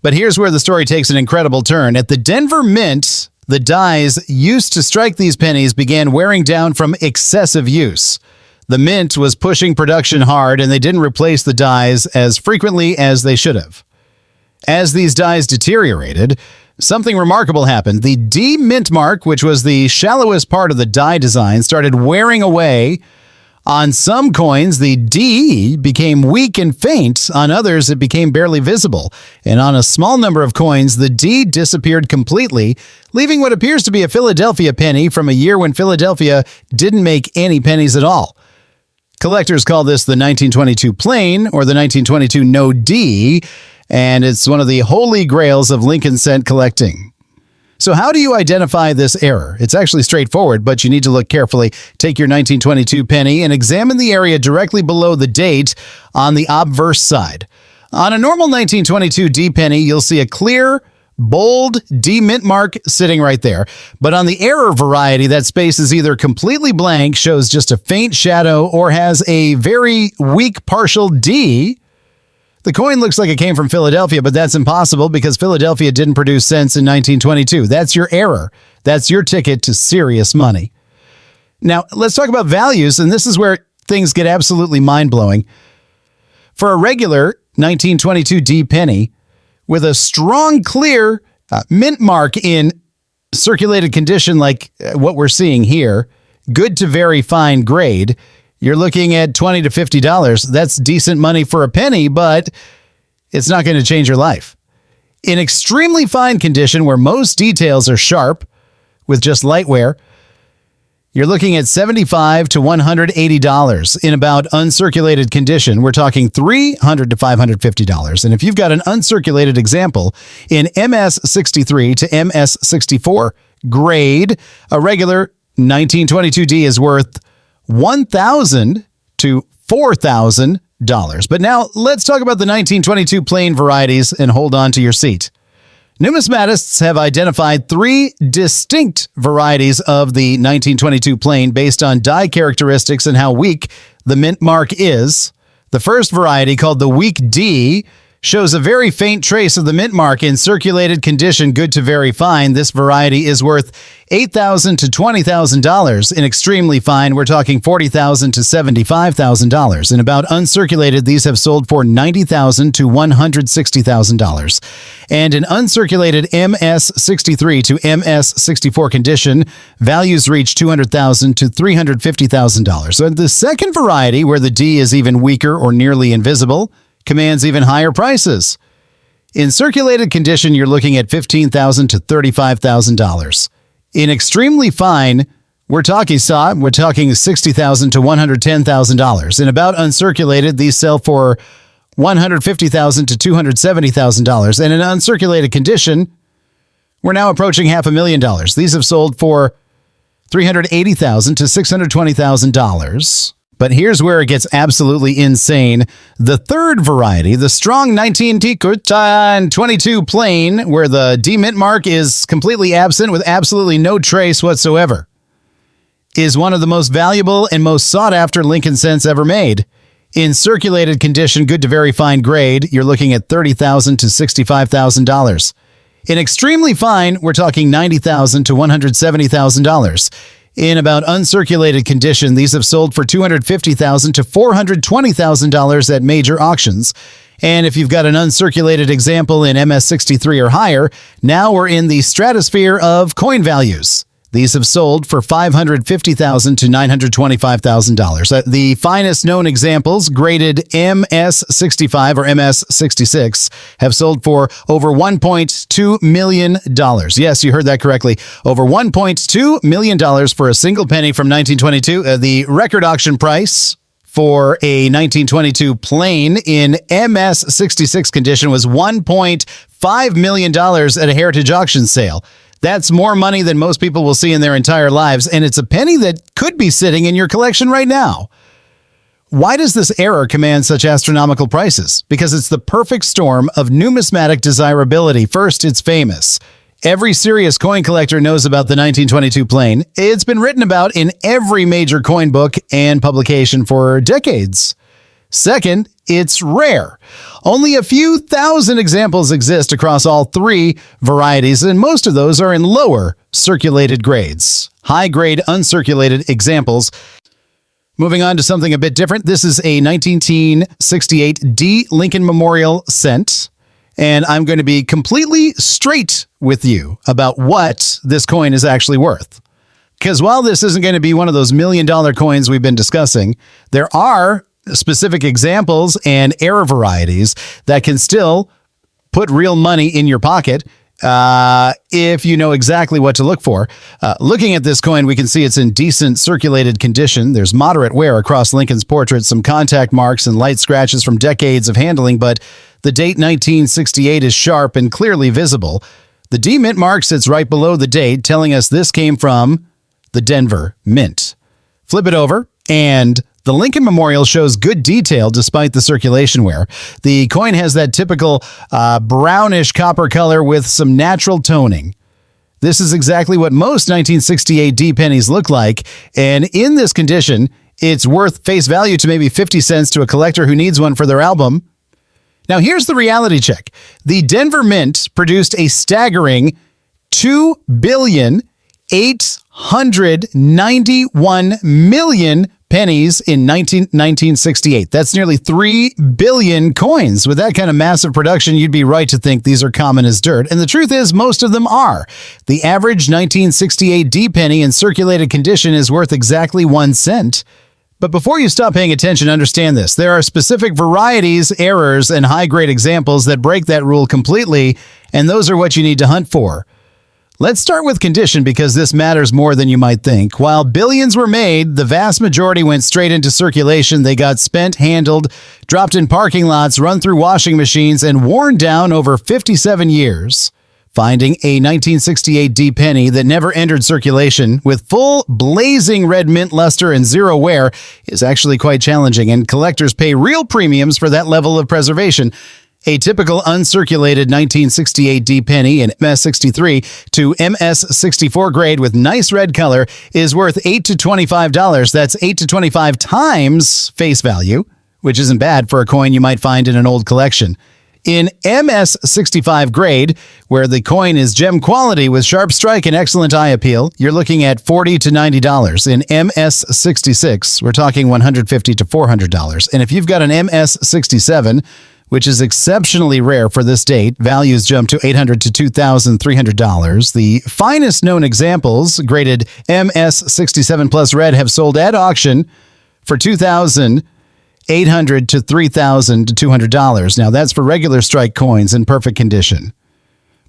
But here's where the story takes an incredible turn. At the Denver Mint, the dies used to strike these pennies began wearing down from excessive use. The mint was pushing production hard, and they didn't replace the dies as frequently as they should have. As these dies deteriorated, something remarkable happened. The D mint mark, which was the shallowest part of the die design, started wearing away. On some coins, the D became weak and faint. On others, it became barely visible. And on a small number of coins, the D disappeared completely, leaving what appears to be a Philadelphia penny from a year when Philadelphia didn't make any pennies at all. Collectors call this the 1922 plain or the 1922 no D, and it's one of the holy grails of Lincoln cent collecting. So how do you identify this error? It's actually straightforward, but you need to look carefully. Take your 1922 penny and examine the area directly below the date on the obverse side. On a normal 1922 D penny, you'll see a clear, bold D mint mark sitting right there. But on the error variety, that space is either completely blank, shows just a faint shadow, or has a very weak partial D. The coin looks like it came from Philadelphia, but that's impossible because Philadelphia didn't produce cents in 1922. That's your error. That's your ticket to serious money. Now, let's talk about values, and this is where things get absolutely mind-blowing. For a regular 1922 D penny with a strong, clear mint mark in circulated condition like what we're seeing here, good to very fine grade, you're looking at $20 to $50. That's decent money for a penny, but it's not going to change your life. In extremely fine condition where most details are sharp with just light wear, you're looking at $75 to $180. In about uncirculated condition, we're talking $300 to $550. And if you've got an uncirculated example in MS63 to MS64 grade, a regular 1922D is worth $1,000 to $4,000. But now let's talk about the 1922 plain varieties and hold on to your seat. Numismatists have identified 3 distinct varieties of the 1922 plain based on die characteristics and how weak the mint mark is. The first variety, called the weak D, shows a very faint trace of the mint mark in circulated condition, good to very fine. This variety is worth $8,000 to $20,000. In extremely fine, we're talking $40,000 to $75,000. In about uncirculated, these have sold for $90,000 to $160,000. And in uncirculated MS63 to MS64 condition, values reach $200,000 to $350,000. So the second variety, where the D is even weaker or nearly invisible, commands even higher prices. In circulated condition, you're looking at $15,000 to $35,000. In extremely fine, we're talking $60,000 to $110,000. In about uncirculated, these sell for $150,000 to $270,000. And in uncirculated condition, we're now approaching $500,000. These have sold for $380,000 to $620,000. But here's where it gets absolutely insane. The third variety, the strong 1922 plain, where the D mint mark is completely absent with absolutely no trace whatsoever, is one of the most valuable and most sought after Lincoln cents ever made. In circulated condition, good to very fine grade, you're looking at $30,000 to $65,000. In extremely fine, we're talking $90,000 to $170,000. In about uncirculated condition, these have sold for $250,000 to $420,000 at major auctions. And if you've got an uncirculated example in MS63 or higher, now we're in the stratosphere of coin values. These have sold for $550,000 to $925,000. The finest known examples, graded MS65 or MS66, have sold for over $1.2 million. Yes, you heard that correctly. Over $1.2 million for a single penny from 1922. The record auction price for a 1922 plain in MS66 condition was $1.5 million at a heritage auction sale. That's more money than most people will see in their entire lives, and it's a penny that could be sitting in your collection right now. Why does this error command such astronomical prices? Because it's the perfect storm of numismatic desirability. First, it's famous. Every serious coin collector knows about the 1922 plain. It's been written about in every major coin book and publication for decades. Second, it's rare. Only a few thousand examples exist across all 3 varieties, and most of those are in lower circulated grades. High-grade uncirculated examples. Moving on to something a bit different, this is a 1968 D Lincoln Memorial cent, and I'm going to be completely straight with you about what this coin is actually worth. Because while this isn't going to be one of those $1 million coins we've been discussing, there are specific examples and error varieties that can still put real money in your pocket if you know exactly what to look for. Looking at this coin, we can see it's in decent circulated condition. There's moderate wear across Lincoln's portrait, some contact marks and light scratches from decades of handling, but the date 1968 is sharp and clearly visible. The D mint mark sits right below the date, telling us this came from the Denver Mint. Flip it over, and the Lincoln Memorial shows good detail despite the circulation wear. The coin has that typical brownish copper color with some natural toning. This is exactly what most 1968 D pennies look like, and in this condition, it's worth face value to maybe 50 cents to a collector who needs one for their album. Now here's the reality check. The Denver Mint produced a staggering $2,891,000,000 pennies in 1968. That's nearly 3 billion coins. With that kind of massive production, you'd be right to think these are common as dirt. And the truth is, most of them are. The average 1968 D penny in circulated condition is worth exactly 1 cent. But before you stop paying attention, understand this. There are specific varieties, errors, and high-grade examples that break that rule completely, and those are what you need to hunt for. Let's start with condition because this matters more than you might think. While billions were made, the vast majority went straight into circulation. They got spent, handled, dropped in parking lots, run through washing machines, and worn down over 57 years. Finding a 1968 D penny that never entered circulation with full blazing red mint luster and zero wear is actually quite challenging, and collectors pay real premiums for that level of preservation. A typical uncirculated 1968 D penny in MS63 to MS64 grade with nice red color is worth $8 to $25. That's 8 to 25 times face value, which isn't bad for a coin you might find in an old collection. In MS65 grade, where the coin is gem quality with sharp strike and excellent eye appeal, you're looking at $40 to $90. In MS66, we're talking $150 to $400. And if you've got an MS67, which is exceptionally rare for this date, values jump to $800 to $2,300. The finest known examples, graded MS67 plus red, have sold at auction for $2,800 to $3,200. Now, that's for regular strike coins in perfect condition.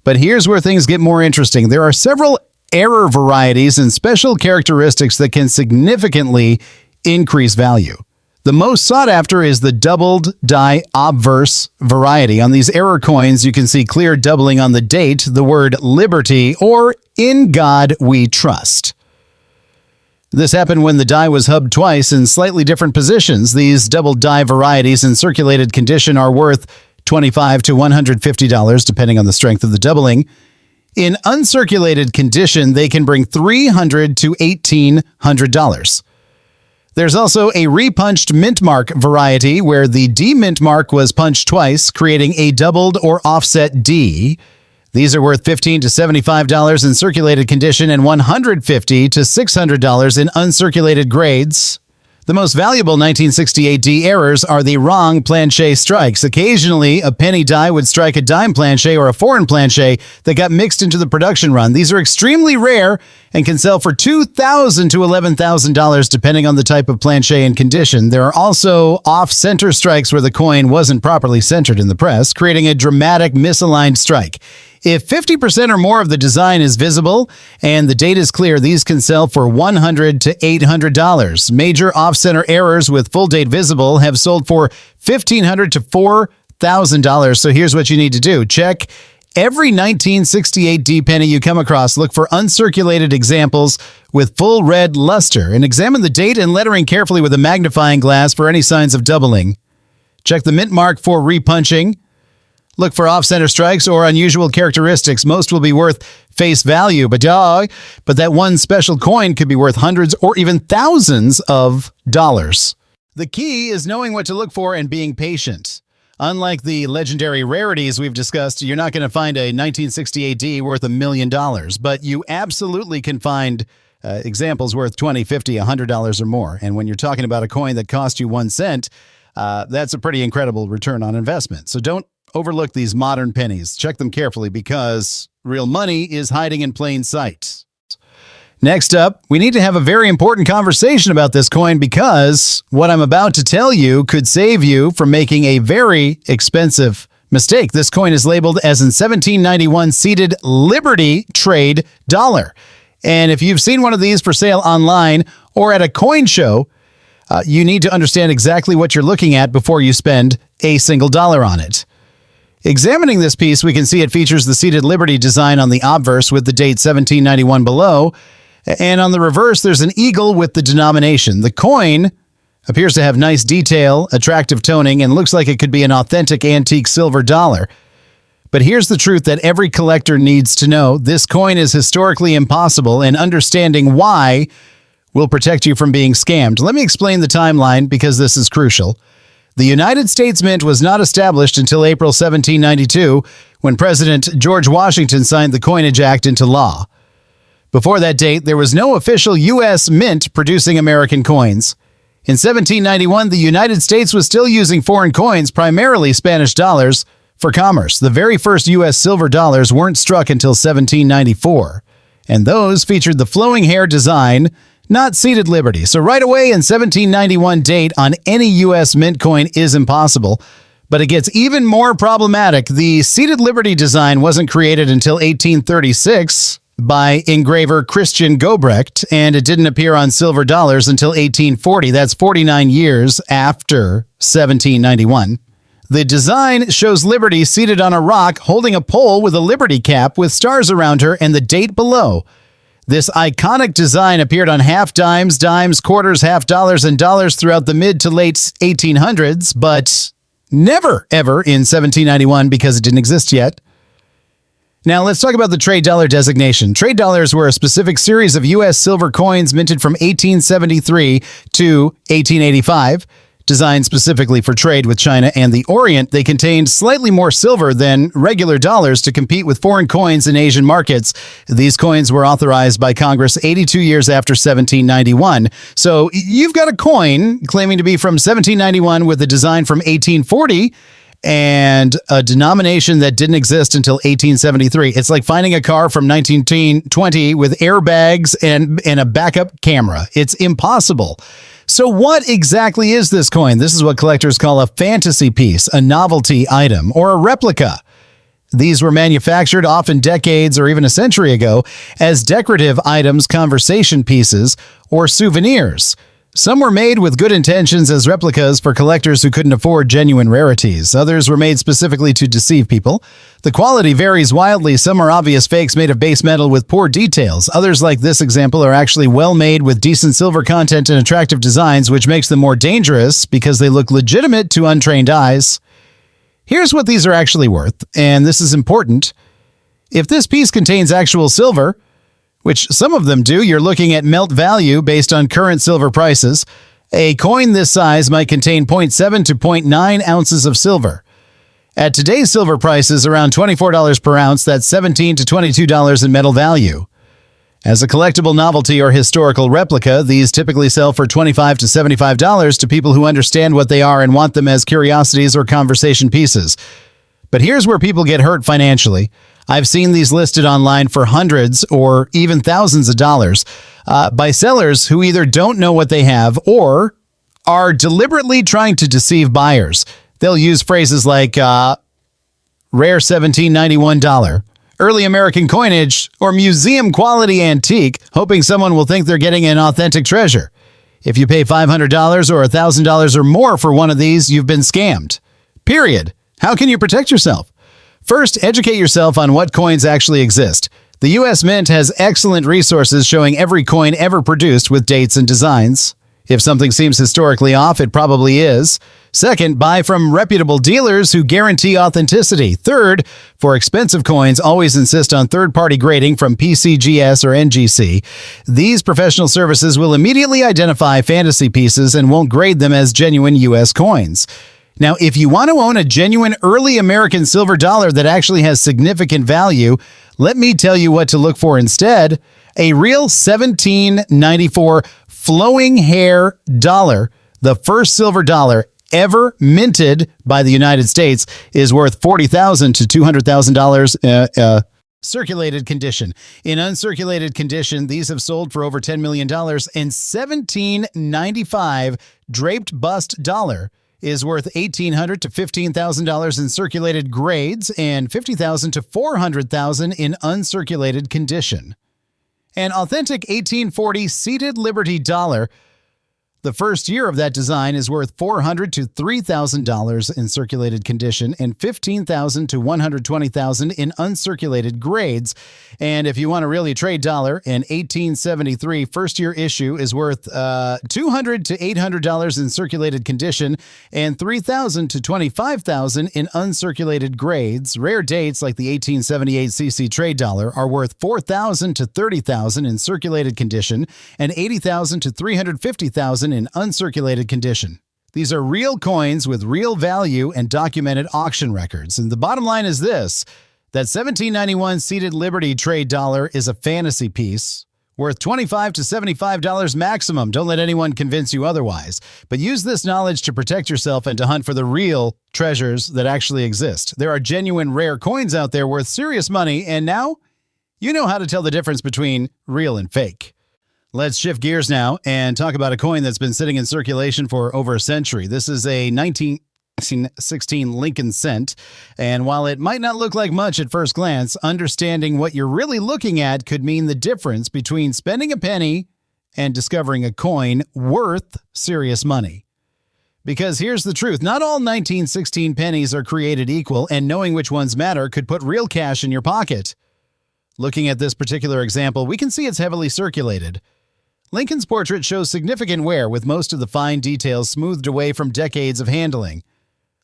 But here's where things get more interesting. There are several error varieties and special characteristics that can significantly increase value. The most sought after is the doubled die Obverse variety. On these error coins, you can see clear doubling on the date, the word liberty, or in God we trust. This happened when the die was hubbed twice in slightly different positions. These doubled die varieties in circulated condition are worth $25 to $150, depending on the strength of the doubling. In uncirculated condition, they can bring $300 to $1,800. There's also a repunched mint mark variety where the D mint mark was punched twice, creating a doubled or offset D. These are worth $15 to $75 in circulated condition and $150 to $600 in uncirculated grades. The most valuable 1968 D errors are the wrong planche strikes. Occasionally, a penny die would strike a dime planche or a foreign planche that got mixed into the production run. These are extremely rare and can sell for $2,000 to $11,000 depending on the type of planche and condition. There are also off-center strikes where the coin wasn't properly centered in the press, creating a dramatic misaligned strike. If 50% or more of the design is visible and the date is clear, these can sell for $100 to $800. Major off-center errors with full date visible have sold for $1,500 to $4,000. So here's what you need to do. Check every 1968 D penny you come across. Look for uncirculated examples with full red luster and examine the date and lettering carefully with a magnifying glass for any signs of doubling. Check the mint mark for repunching. Look for off-center strikes or unusual characteristics. Most will be worth face value, but that one special coin could be worth hundreds or even thousands of dollars. The key is knowing what to look for and being patient. Unlike the legendary rarities we've discussed, you're not going to find a 1968 D worth $1 million, but you absolutely can find examples worth $20, $50, $100 or more. And when you're talking about a coin that cost you 1 cent, that's a pretty incredible return on investment. So don't overlook these modern pennies. Check them carefully because real money is hiding in plain sight. Next up, we need to have a very important conversation about this coin because what I'm about to tell you could save you from making a very expensive mistake. This coin is labeled as an 1791 seated Liberty Trade dollar. And if you've seen one of these for sale online or at a coin show, you need to understand exactly what you're looking at before you spend a single dollar on it. Examining this piece, we can see it features the seated Liberty design on the obverse with the date 1791 below, and on the reverse, there's an eagle with the denomination. The coin appears to have nice detail, attractive toning, and looks like it could be an authentic antique silver dollar. But here's the truth that every collector needs to know. This coin is historically impossible, and understanding why will protect you from being scammed. Let me explain the timeline because this is crucial. The United States Mint was not established until April 1792, when President George Washington signed the Coinage Act into law. Before that date, there was no official U.S. mint producing American coins. In 1791, the United States was still using foreign coins, primarily Spanish dollars, for commerce. The very first U.S. silver dollars weren't struck until 1794, and those featured the flowing hair design, not seated liberty. So right away in 1791 date on any U.S. mint coin is impossible. But it gets even more problematic. The seated liberty design wasn't created until 1836 by engraver Christian Gobrecht, and it didn't appear on silver dollars until 1840. That's 49 years after 1791. The design shows Liberty seated on a rock holding a pole with a Liberty cap with stars around her and the date below. This iconic design appeared on half dimes, dimes, quarters, half dollars, and dollars throughout the mid to late 1800s, but never, ever in 1791 because it didn't exist yet. Now, let's talk about the trade dollar designation. Trade dollars were a specific series of U.S. silver coins minted from 1873 to 1885. Designed specifically for trade with China and the Orient, they contained slightly more silver than regular dollars to compete with foreign coins in Asian markets. These coins were authorized by Congress 82 years after 1791. So you've got a coin claiming to be from 1791 with a design from 1840 and a denomination that didn't exist until 1873. It's like finding a car from 1920 with airbags and a backup camera. It's impossible. So what exactly is this coin? This is what collectors call a fantasy piece, a novelty item, or a replica. These were manufactured often decades or even a century ago as decorative items, conversation pieces, or souvenirs. Some were made with good intentions as replicas for collectors who couldn't afford genuine rarities. Others were made specifically to deceive people. The quality varies wildly. Some are obvious fakes made of base metal with poor details. Others, like this example, are actually well made with decent silver content and attractive designs, which makes them more dangerous because they look legitimate to untrained eyes. Here's what these are actually worth, and this is important. If this piece contains actual silver, which some of them do, you're looking at melt value based on current silver prices. A coin this size might contain 0.7 to 0.9 ounces of silver. At today's silver prices, around $24 per ounce, that's $17 to $22 in metal value. As a collectible novelty or historical replica, these typically sell for $25 to $75 to people who understand what they are and want them as curiosities or conversation pieces. But here's where people get hurt financially. I've seen these listed online for hundreds or even thousands of dollars by sellers who either don't know what they have or are deliberately trying to deceive buyers. They'll use phrases like rare $1791, early American coinage, or museum quality antique, hoping someone will think they're getting an authentic treasure. If you pay $500 or $1,000 or more for one of these, you've been scammed. Period. How can you protect yourself? First, educate yourself on what coins actually exist. The U.S. Mint has excellent resources showing every coin ever produced with dates and designs. If something seems historically off, it probably is. Second, buy from reputable dealers who guarantee authenticity. Third, for expensive coins, always insist on third-party grading from PCGS or NGC. These professional services will immediately identify fantasy pieces and won't grade them as genuine U.S. coins. Now, if you want to own a genuine early American silver dollar that actually has significant value, let me tell you what to look for instead. A real 1794 flowing hair dollar, the first silver dollar ever minted by the United States, is worth $40,000 to $200,000 circulated condition. In uncirculated condition, these have sold for over $10 million, and 1795 draped bust dollar is worth $1,800 to $15,000 in circulated grades and $50,000 to $400,000 in uncirculated condition. An authentic 1840 seated Liberty dollar, the first year of that design, is worth $400 to $3,000 in circulated condition and $15,000 to $120,000 in uncirculated grades. And if you want to really trade dollar, an 1873 first-year issue is worth $200 to $800 in circulated condition and $3,000 to $25,000 in uncirculated grades. Rare dates like the 1878 CC trade dollar are worth $4,000 to $30,000 in circulated condition and $80,000 to $350,000 in uncirculated condition. These are real coins with real value and documented auction records. And the bottom line is this, that 1791 seated Liberty trade dollar is a fantasy piece worth $25 to $75 maximum. Don't let anyone convince you otherwise. But use this knowledge to protect yourself and to hunt for the real treasures that actually exist. There are genuine rare coins out there worth serious money, and now you know how to tell the difference between real and fake. Let's shift gears now and talk about a coin that's been sitting in circulation for over a century. This is a 1916 Lincoln cent, and while it might not look like much at first glance, understanding what you're really looking at could mean the difference between spending a penny and discovering a coin worth serious money. Because here's the truth, not all 1916 pennies are created equal, and knowing which ones matter could put real cash in your pocket. Looking at this particular example, we can see it's heavily circulated. Lincoln's portrait shows significant wear, with most of the fine details smoothed away from decades of handling.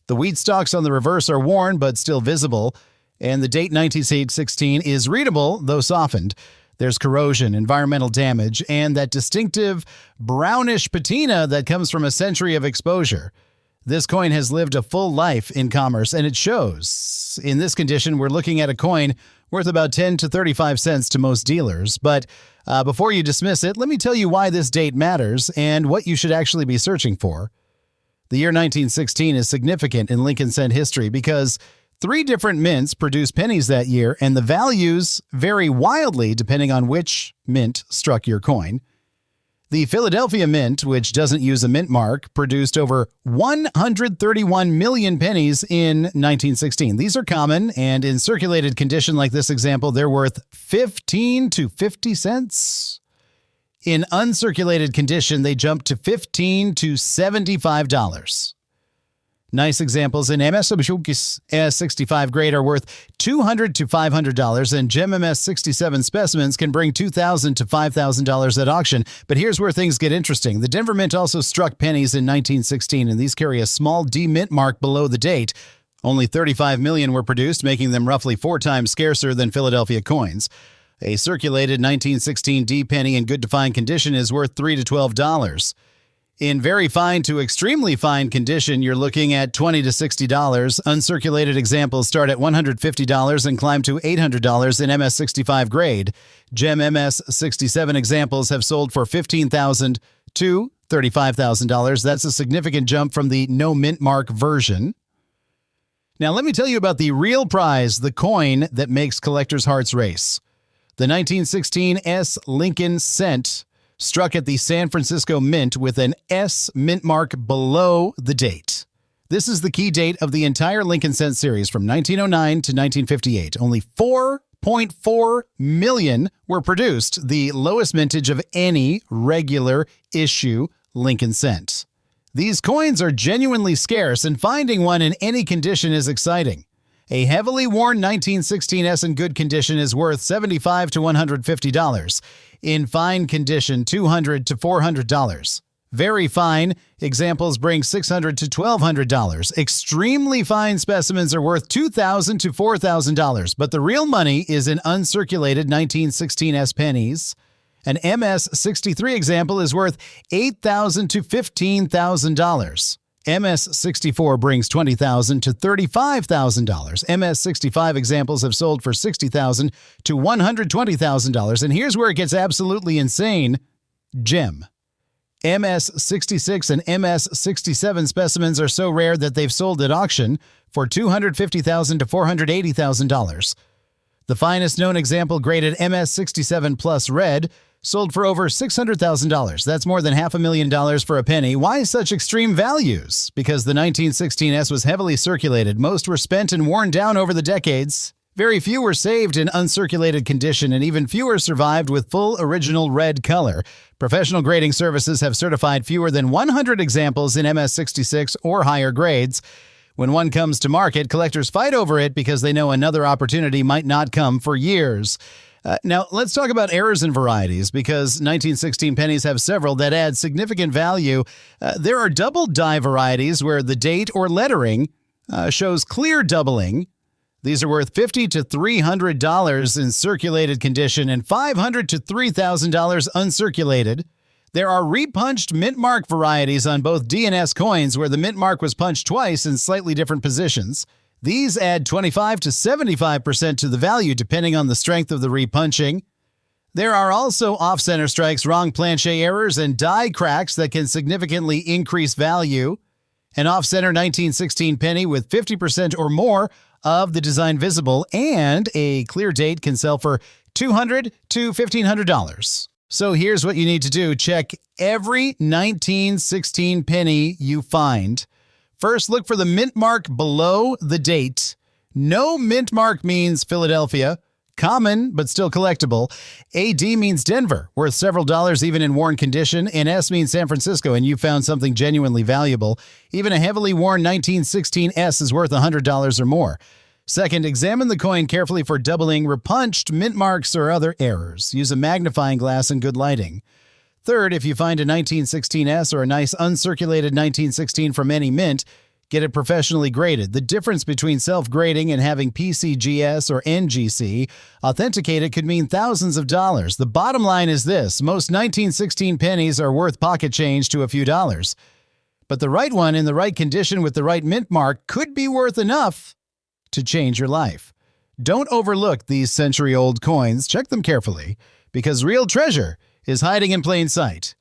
The wheat stalks on the reverse are worn but still visible, and the date 1916 is readable, though softened. There's corrosion, environmental damage, and that distinctive brownish patina that comes from a century of exposure. This coin has lived a full life in commerce, and it shows. In this condition, we're looking at a coin worth about 10 to 35 cents to most dealers. But before you dismiss it, let me tell you why this date matters and what you should actually be searching for. The year 1916 is significant in Lincoln cent history because 3 different mints produced pennies that year, and the values vary wildly depending on which mint struck your coin. The Philadelphia Mint, which doesn't use a mint mark, produced over 131 million pennies in 1916. These are common, and in circulated condition like this example, they're worth 15 to 50 cents. In uncirculated condition, they jump to $15 to $75. Nice examples in MS 65 grade are worth $200 to $500, and Gem MS 67 specimens can bring $2,000 to $5,000 at auction. But here's where things get interesting. The Denver Mint also struck pennies in 1916, and these carry a small D mint mark below the date. Only 35 million were produced, making them roughly 4 times scarcer than Philadelphia coins. A circulated 1916 D penny in good to fine condition is worth $3 to $12. In very fine to extremely fine condition, you're looking at $20 to $60. Uncirculated examples start at $150 and climb to $800 in MS65 grade. Gem MS67 examples have sold for $15,000 to $35,000. That's a significant jump from the no mint mark version. Now, let me tell you about the real prize, the coin that makes collectors' hearts race. The 1916 S. Lincoln cent struck at the San Francisco Mint with an S mint mark below the date. This is the key date of the entire Lincoln cent series from 1909 to 1958. Only 4.4 million were produced, the lowest mintage of any regular issue Lincoln cent. These coins are genuinely scarce, and finding one in any condition is exciting. A heavily worn 1916S in good condition is worth $75 to $150. In fine condition, $200 to $400. Very fine examples bring $600 to $1,200. Extremely fine specimens are worth $2,000 to $4,000. But the real money is in uncirculated 1916S pennies. An MS63 example is worth $8,000 to $15,000. MS64 brings $20,000 to $35,000. MS65 examples have sold for $60,000 to $120,000. And here's where it gets absolutely insane. Gem. MS66 and MS67 specimens are so rare that they've sold at auction for $250,000 to $480,000. The finest known example, graded MS67 Plus Red, sold for over $600,000. That's more than $500,000 for a penny. Why such extreme values? Because the 1916S was heavily circulated. Most were spent and worn down over the decades. Very few were saved in uncirculated condition, and even fewer survived with full original red color. Professional grading services have certified fewer than 100 examples in MS66 or higher grades. When one comes to market, collectors fight over it because they know another opportunity might not come for years. Now, let's talk about errors in varieties, because 1916 pennies have several that add significant value. There are double die varieties where the date or lettering shows clear doubling. These are worth $50 to $300 in circulated condition and $500 to $3,000 uncirculated. There are repunched mint mark varieties on both D and S coins where the mint mark was punched twice in slightly different positions. These add 25 to 75% to the value depending on the strength of the repunching. There are also off-center strikes, wrong planchet errors, and die cracks that can significantly increase value. An off-center 1916 penny with 50% or more of the design visible and a clear date can sell for $200 to $1,500. So here's what you need to do. Check every 1916 penny you find. First, look for the mint mark below the date. No mint mark means Philadelphia. Common, but still collectible. AD means Denver, worth several dollars even in worn condition. And S means San Francisco, and you found something genuinely valuable. Even a heavily worn 1916 S is worth $100 or more. Second, examine the coin carefully for doubling, repunched, mint marks, or other errors. Use a magnifying glass and good lighting. Third, if you find a 1916 S or a nice uncirculated 1916 from any mint, get it professionally graded. The difference between self-grading and having PCGS or NGC authenticated could mean thousands of dollars. The bottom line is this: most 1916 pennies are worth pocket change to a few dollars. But the right one in the right condition with the right mint mark could be worth enough to change your life. Don't overlook these century-old coins. Check them carefully, because real treasure is hiding in plain sight.